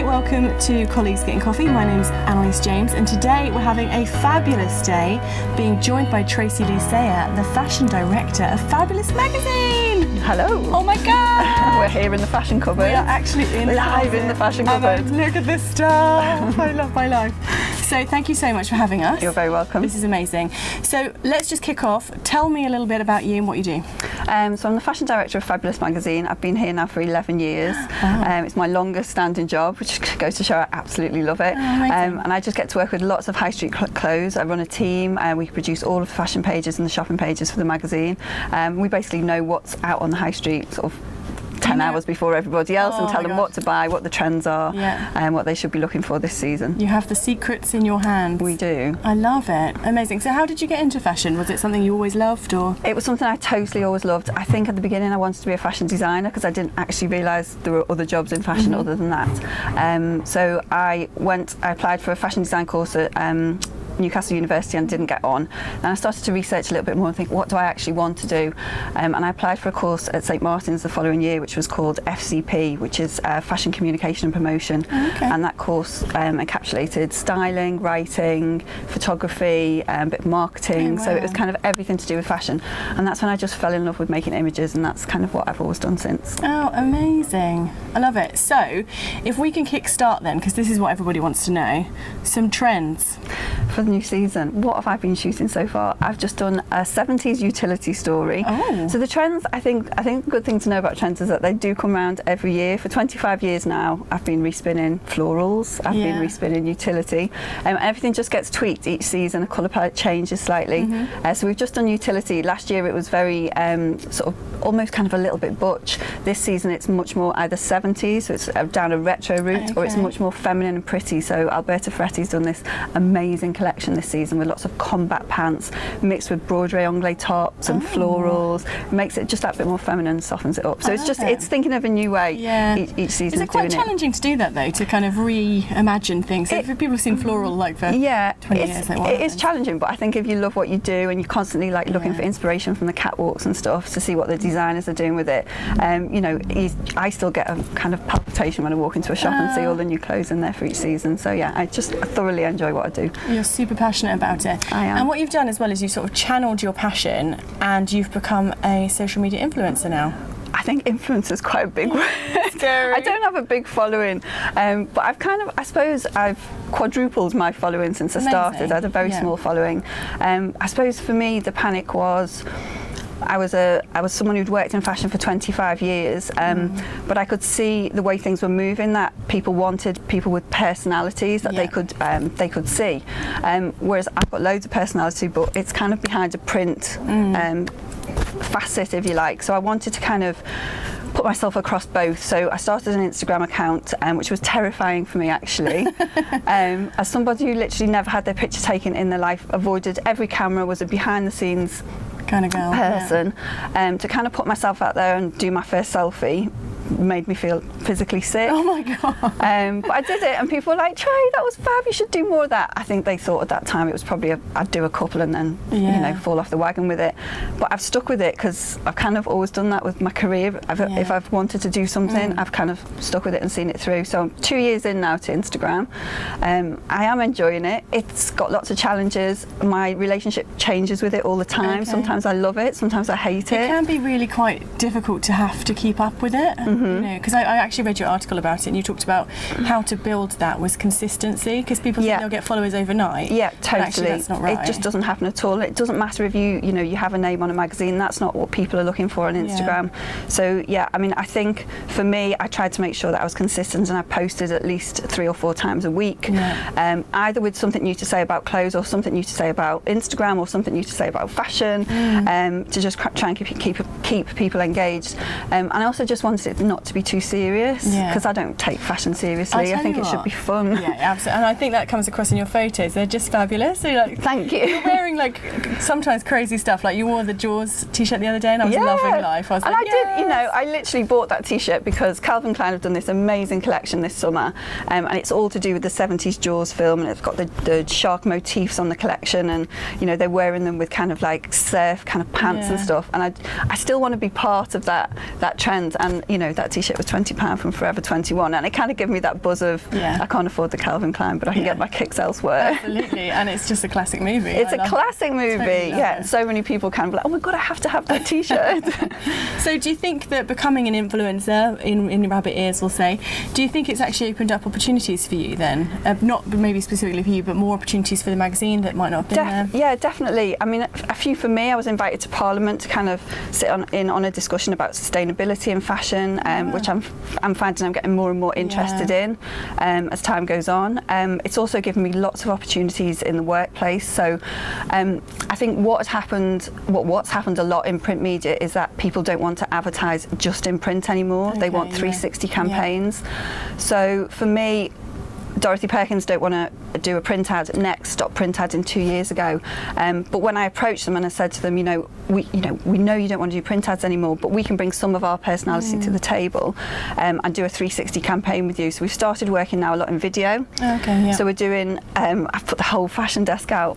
welcome to Colleagues Getting Coffee. My name's Annelies James, and today we're having a fabulous day being joined by Tracey, the fashion director of Fabulous Magazine. Hello. Oh my God. We're here in the fashion cupboard. We are actually live in the fashion cupboard. Look at this stuff. I love my life. So thank you so much for having us. You're very welcome. This is amazing. So let's just kick off. Tell me a little bit about you and what you do. So I'm the fashion director of Fabulous Magazine. I've been here now for 11 years. Wow. It's my longest standing job, which goes to show I absolutely love it. And I just get to work with lots of high street clothes. I run a team. We produce all of the fashion pages and the shopping pages for the magazine. We basically know what's out on the high street sort of 10 hours before everybody else and tell them what to buy, what the trends are, and what they should be looking for this season. You have the secrets in your hands. We do. I love it. Amazing. So how did you get into fashion? Was it something you always loved, or? It was something I totally always loved. I think at the beginning I wanted to be a fashion designer because I didn't actually realise there were other jobs in fashion other than that. So I applied for a fashion design course at Newcastle University and didn't get on. Then I started to research a little bit more and think, what do I actually want to do? And I applied for a course at St Martin's the following year, which was called FCP, which is Fashion Communication and Promotion. And that course encapsulated styling, writing, photography, a bit of marketing. So it was kind of everything to do with fashion. And that's when I just fell in love with making images, and that's kind of what I've always done since. Oh, amazing. I love it. So if we can kick start then, because this is what everybody wants to know, some trends. For the new season, what have I been shooting so far? I've just done a 70s utility story. So the trends, I think the good thing to know about trends is that they do come around every year. For 25 years now, I've been respinning florals, I've been respinning utility, and everything just gets tweaked each season. A colour palette changes slightly. So we've just done utility. Last year it was very sort of almost kind of a little bit butch. This season it's much more either 70s, so it's down a retro route, or it's much more feminine and pretty. So Alberta Ferretti's done this amazing collection this season with lots of combat pants mixed with broadway anglais tops and florals. Makes it just that bit more feminine, softens it up. So it's thinking of a new way each season. Is it quite challenging to do that though, to kind of reimagine things? So if people have seen floral like for 20 years, it is challenging, but I think if you love what you do and you're constantly like looking for inspiration from the catwalks and stuff to see what the designers are doing with it, you know, I still get a kind of palpitation when I walk into a shop and see all the new clothes in there for each season. So yeah, I thoroughly enjoy what I do. You're super passionate about it. I am. And what you've done as well is you sort of channeled your passion and you've become a social media influencer now. I think influencer is quite a big word. I don't have a big following, but I suppose I've quadrupled my following since I started. I had a very small following. I suppose for me the panic was I was someone who'd worked in fashion for 25 years, but I could see the way things were moving, that people wanted people with personalities that they could see. Whereas I've got loads of personality, but it's kind of behind a print facet, if you like. So I wanted to kind of put myself across both. So I started an Instagram account, which was terrifying for me actually. As somebody who literally never had their picture taken in their life, avoided every camera, was a behind the scenes kind of girl person, to kind of put myself out there and do my first selfie made me feel physically sick. Oh my God. But I did it and people were like, Trey, that was fab, you should do more of that. I think they thought at that time it was probably I'd do a couple and then you know, fall off the wagon with it. But I've stuck with it because I've kind of always done that with my career. If I've wanted to do something, I've kind of stuck with it and seen it through. So I'm 2 years in now to Instagram. I am enjoying it. It's got lots of challenges. My relationship changes with it all the time. Sometimes I love it, sometimes I hate it. It can be really quite difficult to have to keep up with it. You know, because I actually read your article about it and you talked about how to build that with consistency, because people think they'll get followers overnight. Yeah, totally. Actually, that's not right. It just doesn't happen at all. It doesn't matter if you have a name on a magazine. That's not what people are looking for on Instagram. So yeah, I mean, I think for me, I tried to make sure that I was consistent and I posted at least 3 or 4 times a week, either with something new to say about clothes or something new to say about Instagram or something new to say about fashion, to just try and keep people engaged. And I also just wanted it not to be too serious, because I don't take fashion seriously. I think it should be fun. Yeah, absolutely. And I think that comes across in your photos. They're just fabulous. So like, thank you. You're wearing like sometimes crazy stuff. Like you wore the Jaws t-shirt the other day and I was loving life. I was like, did, you know, I literally bought that t-shirt because Calvin Klein have done this amazing collection this summer, and it's all to do with the 70s Jaws film, and it's got the shark motifs on the collection, and you know, they're wearing them with kind of like surf kind of pants and stuff, and I still want to be part of that trend, and you know, that t-shirt was £20 from Forever 21, and it kind of gave me that buzz of I can't afford the Calvin Klein, but I can get my kicks elsewhere. Absolutely, and it's just a classic movie. It's a classic movie, and so many people kind of like, oh my god, I have to have that t-shirt. So do you think that becoming an influencer in rabbit ears, we'll say, do you think it's actually opened up opportunities for you then? Not maybe specifically for you, but more opportunities for the magazine that might not have been there? Yeah, definitely. I mean, a few for me. I was invited to Parliament to kind of sit on a discussion about sustainability in fashion, which I'm finding I'm getting more and more interested in as time goes on. It's also given me lots of opportunities in the workplace. So I think what's happened a lot in print media is that people don't want to advertise just in print anymore. They want 360 campaigns. So for me, Dorothy Perkins don't want to do a print ad. Next stopped print ads in 2 years ago. But when I approached them and I said to them, we know you don't want to do print ads anymore, but we can bring some of our personality to the table and do a 360 campaign with you. So we've started working now a lot in video. So we're doing, I've put the whole fashion desk out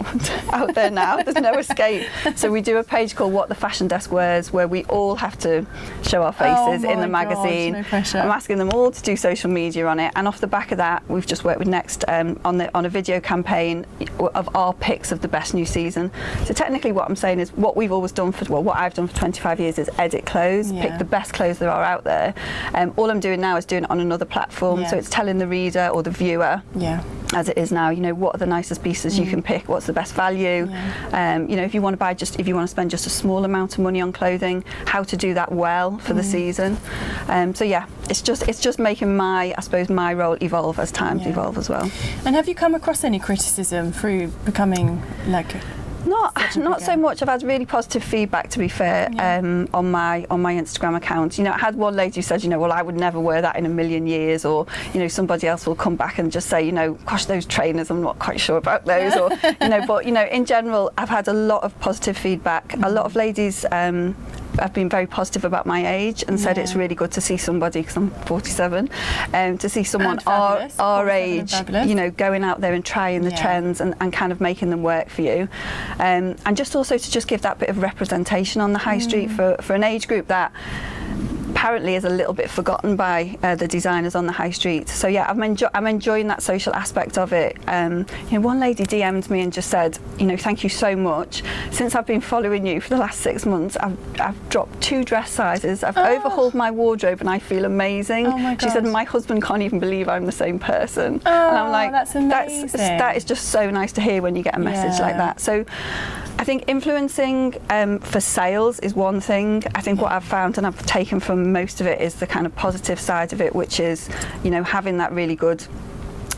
there now. There's no escape. So we do a page called What the Fashion Desk Wears, where we all have to show our faces in the magazine. No pressure. I'm asking them all to do social media on it, and off the back of that, we've just worked with Next on a video campaign of our picks of the best new season. So technically what I'm saying is what we've always done what I've done for 25 years is edit clothes, pick the best clothes there are out there. All I'm doing now is doing it on another platform, so it's telling the reader or the viewer, as it is now, what are the nicest pieces you can pick, what's the best value, if you want to spend just a small amount of money on clothing, how to do that well for the season. It's just making my role evolve as times evolve as well. And have you come across any criticism through becoming like not so much. I've had really positive feedback, to be fair, on my Instagram account. I had one lady who said, well, I would never wear that in a million years, or somebody else will come back and just say, gosh, those trainers, I'm not quite sure about those, or but in general, I've had a lot of positive feedback. A lot of ladies have been very positive about my age and said it's really good to see somebody, because I'm 47, to see someone our age, going out there and trying the trends and kind of making them work for you, and just also to just give that bit of representation on the high street for an age group that apparently is a little bit forgotten by the designers on the high street. So I'm enjoying that social aspect of it. One lady DM'd me and just said, thank you so much. Since I've been following you for the last 6 months, I've dropped 2 dress sizes. I've overhauled my wardrobe and I feel amazing. Oh my gosh. She said, my husband can't even believe I'm the same person. Oh, and I'm like, that's amazing. That is just so nice to hear when you get a message like that. So I think influencing for sales is one thing. I think what I've found, and I've taken from most of it, is the kind of positive side of it, which is, having that really good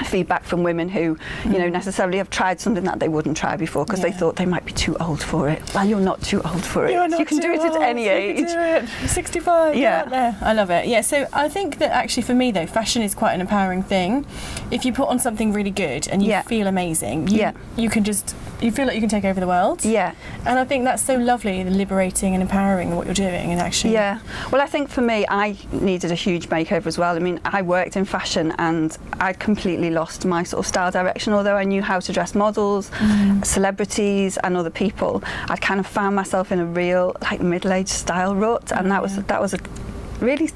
feedback from women who, necessarily have tried something that they wouldn't try before because they thought they might be too old for it. Well, you're not too old for it. You can do it at any age. You can do it. 65. Yeah. I love it. Yeah. So I think that actually for me though, fashion is quite an empowering thing. If you put on something really good and you feel amazing, you can just, you feel like you can take over the world. Yeah. And I think that's so lovely, liberating and empowering what you're doing, and actually. Yeah. Well, I think for me, I needed a huge makeover as well. I mean, I worked in fashion and I'd completely lost my sort of style direction. Although I knew how to dress models, celebrities and other people, I'd kind of found myself in a real middle-aged style rut, and that was a really,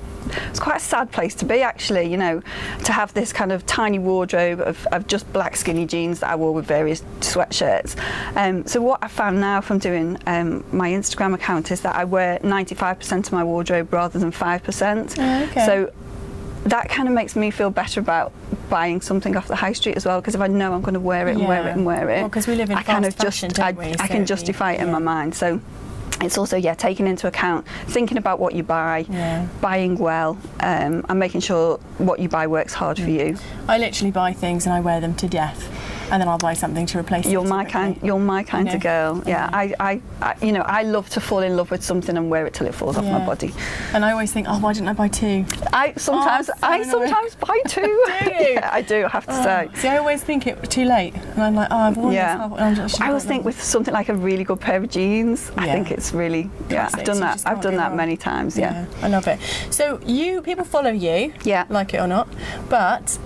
it's quite a sad place to be, actually, to have this kind of tiny wardrobe of just black skinny jeans that I wore with various sweatshirts. So what I found now from doing my Instagram account is that I wear 95% of my wardrobe rather than 5%. So that kind of makes me feel better about buying something off the high street as well, because if I know I'm going to wear it and wear it and wear it, because we live in fast fashion, don't we? I can justify it in my mind. So it's also taking into account thinking about what you buy, buying well, and making sure what you buy works hard for you. I literally buy things and I wear them to death, and then I'll buy something to replace it. You're my kind of girl. Yeah, I love to fall in love with something and wear it till it falls off my body. And I always think, why didn't I buy 2? I sometimes buy 2. Do you? Yeah, I do, I have to say. See, I always think it's too late, and I'm like, I've worn this. I always think with something like a really good pair of jeans, I think it's really, classic. I've done that many times. Yeah, I love it. So people follow you, like it or not, but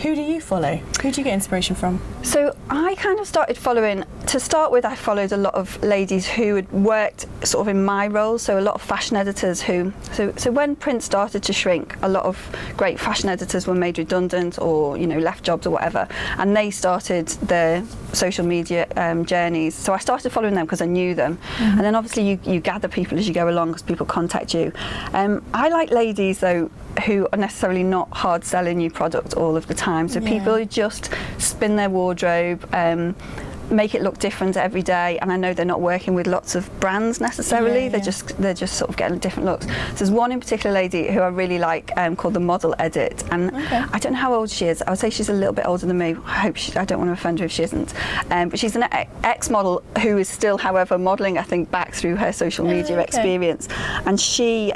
who do you follow? Who do you get inspiration from? So I kind of started following, to start with, I followed a lot of ladies who had worked sort of in my role, so a lot of fashion editors who, so when print started to shrink, a lot of great fashion editors were made redundant or, you know, left jobs or whatever, and they started their social media journeys. So I started following them because I knew them. And then obviously you gather people as you go along because people contact you. I like ladies though who are necessarily not hard selling you product all of the time. So people who just spin their wardrobe, make it look different every day, and I know they're not working with lots of brands necessarily. They're just sort of getting different looks. So there's one in particular lady who I really like called the Model Edit, and I don't know how old she is. I would say she's a little bit older than me. I don't want to offend her if she isn't, but she's an ex-model who is still, however, modelling, I think, back through her social media experience, and she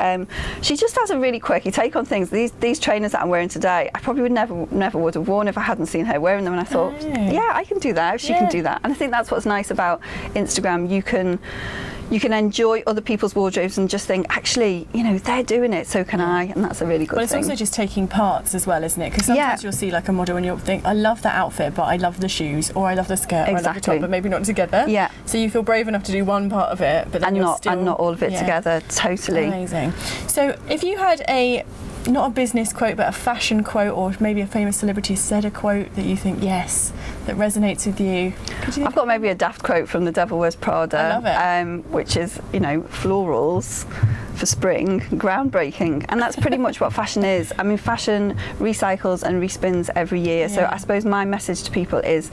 just has a really quirky take on things. These trainers that I'm wearing today, I probably would never would have worn if I hadn't seen her wearing them, and I thought, yeah, I can do that if she can do that. And I think that's what's nice about Instagram. You can enjoy other people's wardrobes and just think, actually, you know, they're doing it, so can I, and that's a really good thing. Well, it's also just taking parts as well, isn't it? Because sometimes you'll see like a model and you'll think, I love that outfit, but I love the shoes, or I love the skirt, or I love the top, but maybe not together. Yeah. So you feel brave enough to do one part of it, but then not all of it together. Totally. Amazing. So if you had not a business quote, but a fashion quote, or maybe a famous celebrity said a quote that you think, yes, that resonates with you. I've got maybe a daft quote from The Devil Wears Prada. I love it. Which is, you know, florals for spring, groundbreaking, and that's pretty much what fashion is. I mean, fashion recycles and respins every year, so I suppose my message to people is,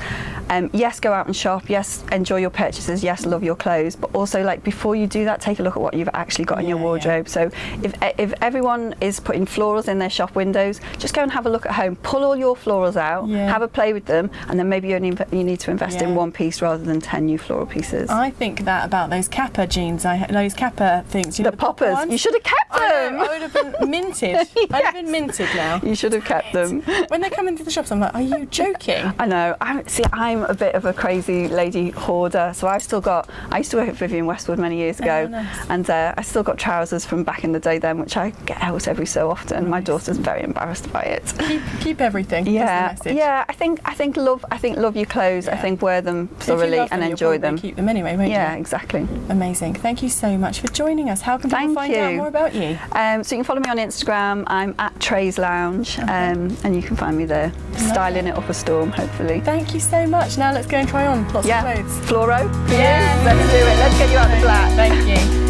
yes, go out and shop, yes, enjoy your purchases, yes, love your clothes, but also, like, before you do that, take a look at what you've actually got in your wardrobe. So if everyone is putting florals in their shop windows, just go and have a look at home, pull all your florals out, have a play with them, and then maybe you need to invest in one piece rather than 10 new floral pieces. I think that about those Kappa jeans, those Kappa things, you know, the poppers. You should have kept them. I would have been minted. I'd have been minted now. You should have kept them. When they come into the shops, I'm like, are you joking? I know. I'm a bit of a crazy lady hoarder, so I used to work at Vivienne Westwood many years ago, and I still got trousers from back in the day then, which I get out every so often. My daughter's very embarrassed by it. Keep everything. Yeah, yeah. I think love your clothes. I think wear them thoroughly and enjoy them. Keep them anyway, won't you? Yeah, exactly. Amazing. Thank you so much for joining us. How can people find out more about you? So you can follow me on Instagram. I'm at Trey's Lounge, and you can find me there, styling it up a storm, hopefully. Thank you so much. Now let's go and try on lots of clothes. Fluoro? Yeah. Let's do it. Let's get you out the flat. Thank you.